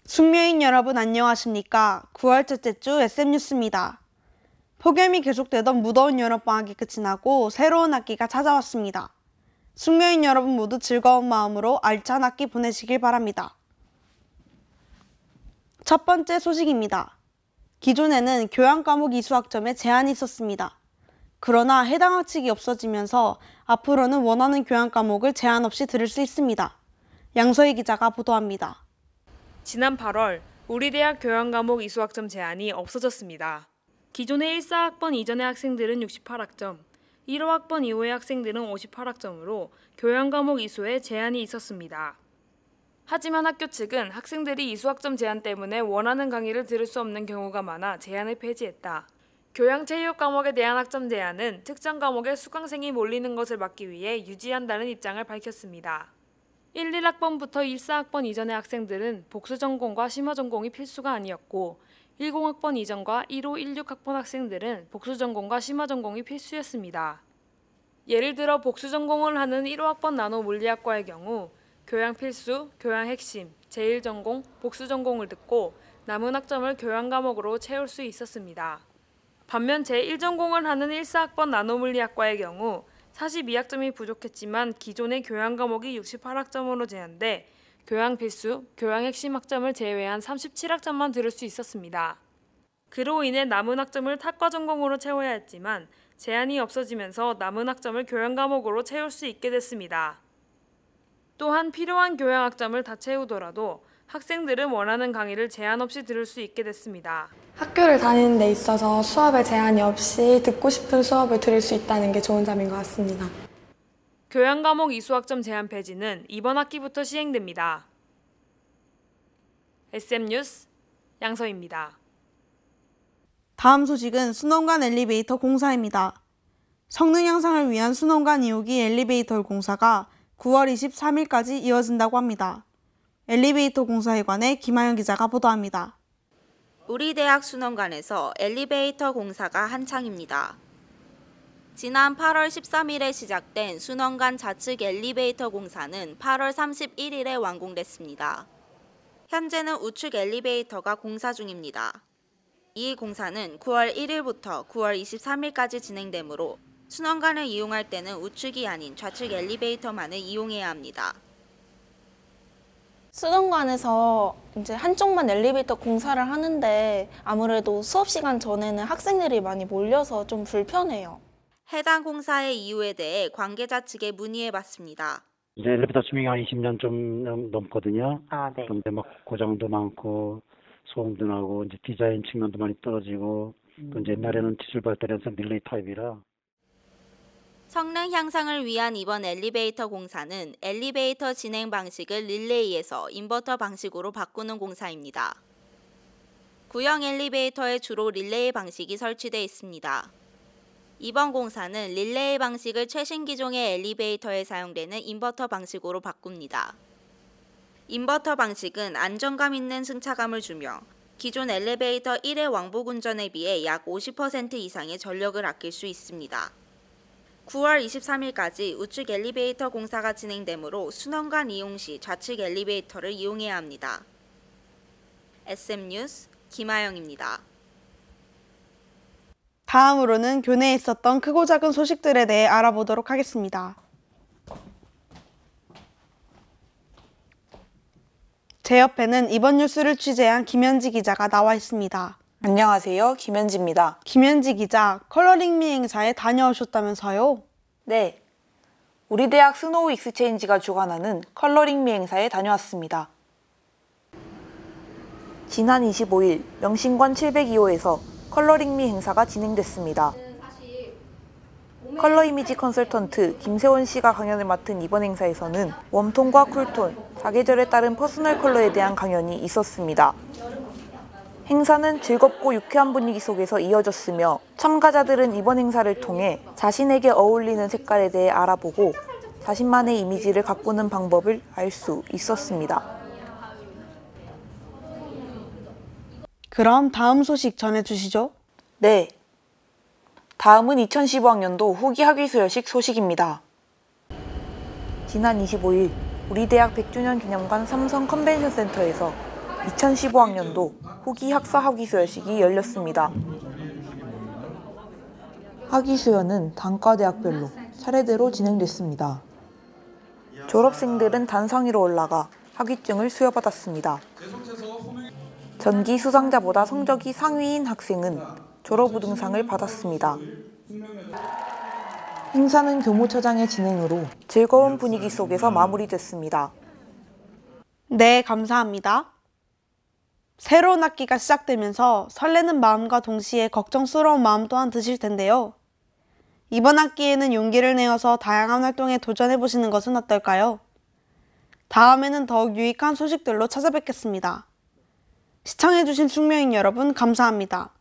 숙녀인 여러분 안녕하십니까? 9월 첫째 주 SM뉴스입니다. 폭염이 계속되던 무더운 여름방학이 끝이 나고 새로운 학기가 찾아왔습니다. 숙녀인 여러분 모두 즐거운 마음으로 알찬 학기 보내시길 바랍니다. 첫 번째 소식입니다. 기존에는 교양과목 이수학점에 제한이 있었습니다. 그러나 해당 학칙이 없어지면서 앞으로는 원하는 교양과목을 제한 없이 들을 수 있습니다. 양서희 기자가 보도합니다. 지난 8월 우리 대학 교양과목 이수학점 제한이 없어졌습니다. 기존의 1사학번 이전의 학생들은 68학점, 1호학번 이후의 학생들은 58학점으로 교양과목 이수에 제한이 있었습니다. 하지만 학교 측은 학생들이 이수학점 제한 때문에 원하는 강의를 들을 수 없는 경우가 많아 제한을 폐지했다. 교양체육 과목에 대한 학점 제한은 특정 과목에 수강생이 몰리는 것을 막기 위해 유지한다는 입장을 밝혔습니다. 1, 1학번부터 1사학번 이전의 학생들은 복수전공과 심화전공이 필수가 아니었고 10학번 이전과 1호, 16학번 학생들은 복수전공과 심화전공이 필수였습니다. 예를 들어 복수전공을 하는 1호학번 나노물리학과의 경우 교양필수, 교양핵심, 제1전공, 복수전공을 듣고 남은 학점을 교양과목으로 채울 수 있었습니다. 반면 제1전공을 하는 1사학번 나노물리학과의 경우 42학점이 부족했지만 기존의 교양과목이 68학점으로 제한돼 교양필수, 교양핵심 학점을 제외한 37학점만 들을 수 있었습니다. 그로 인해 남은 학점을 탁과 전공으로 채워야 했지만 제한이 없어지면서 남은 학점을 교양과목으로 채울 수 있게 됐습니다. 또한 필요한 교양학점을 다 채우더라도 학생들은 원하는 강의를 제한 없이 들을 수 있게 됐습니다. 학교를 다니는 데 있어서 수업에 제한이 없이 듣고 싶은 수업을 들을 수 있다는 게 좋은 점인 것 같습니다. 교양과목 이수학점 제한 폐지는 이번 학기부터 시행됩니다. SM뉴스 양서희입니다. 다음 소식은 순원관 엘리베이터 공사입니다. 성능 향상을 위한 순원관 2호기 엘리베이터 공사가 9월 23일까지 이어진다고 합니다. 엘리베이터 공사에 관해 김하영 기자가 보도합니다. 우리 대학 순원관에서 엘리베이터 공사가 한창입니다. 지난 8월 13일에 시작된 순원관 좌측 엘리베이터 공사는 8월 31일에 완공됐습니다. 현재는 우측 엘리베이터가 공사 중입니다. 이 공사는 9월 1일부터 9월 23일까지 진행되므로 순원관을 이용할 때는 우측이 아닌 좌측 엘리베이터만을 이용해야 합니다. 수련관에서 이제 한쪽만 엘리베이터 공사를 하는데 아무래도 수업 시간 전에는 학생들이 많이 몰려서 좀 불편해요. 해당 공사의 이유에 대해 관계자 측에 문의해봤습니다. 이제 엘리베이터 수명이 한 20년 좀 넘거든요. 네. 그런데 막 고장도 많고 소음도 나고 이제 디자인 측면도 많이 떨어지고 또 이제 옛날에는 기술 발달해서 릴레이 타입이라. 성능 향상을 위한 이번 엘리베이터 공사는 엘리베이터 진행 방식을 릴레이에서 인버터 방식으로 바꾸는 공사입니다. 구형 엘리베이터에 주로 릴레이 방식이 설치되어 있습니다. 이번 공사는 릴레이 방식을 최신 기종의 엘리베이터에 사용되는 인버터 방식으로 바꿉니다. 인버터 방식은 안정감 있는 승차감을 주며 기존 엘리베이터 1의 왕복 운전에 비해 약 50% 이상의 전력을 아낄 수 있습니다. 9월 23일까지 우측 엘리베이터 공사가 진행되므로 순원관 이용 시 좌측 엘리베이터를 이용해야 합니다. SM뉴스 김하영입니다. 다음으로는 교내에 있었던 크고 작은 소식들에 대해 알아보도록 하겠습니다. 제 옆에는 이번 뉴스를 취재한 김현지 기자가 나와 있습니다. 안녕하세요. 김현지입니다. 김현지 기자, 컬러링미 행사에 다녀오셨다면서요? 네. 우리 대학 스노우 익스체인지가 주관하는 컬러링미 행사에 다녀왔습니다. 지난 25일 명신관 702호에서 컬러링미 행사가 진행됐습니다. 컬러 이미지 컨설턴트 김세원 씨가 강연을 맡은 이번 행사에서는 웜톤과 쿨톤, 사계절에 따른 퍼스널 컬러에 대한 강연이 있었습니다. 행사는 즐겁고 유쾌한 분위기 속에서 이어졌으며 참가자들은 이번 행사를 통해 자신에게 어울리는 색깔에 대해 알아보고 자신만의 이미지를 가꾸는 방법을 알 수 있었습니다. 그럼 다음 소식 전해주시죠. 네. 다음은 2015학년도 후기 학위수여식 소식입니다. 지난 25일 우리 대학 100주년 기념관 삼성 컨벤션 센터에서 2015학년도 후기 학사 학위수여식이 열렸습니다. 학위수여는 단과대학별로 차례대로 진행됐습니다. 졸업생들은 단상위로 올라가 학위증을 수여받았습니다. 전기 수상자보다 성적이 상위인 학생은 졸업우등상을 받았습니다. 행사는 교무처장의 진행으로 즐거운 분위기 속에서 마무리됐습니다. 네, 감사합니다. 새로운 학기가 시작되면서 설레는 마음과 동시에 걱정스러운 마음 또한 드실 텐데요. 이번 학기에는 용기를 내어서 다양한 활동에 도전해보시는 것은 어떨까요? 다음에는 더욱 유익한 소식들로 찾아뵙겠습니다. 시청해주신 숙명인 여러분 감사합니다.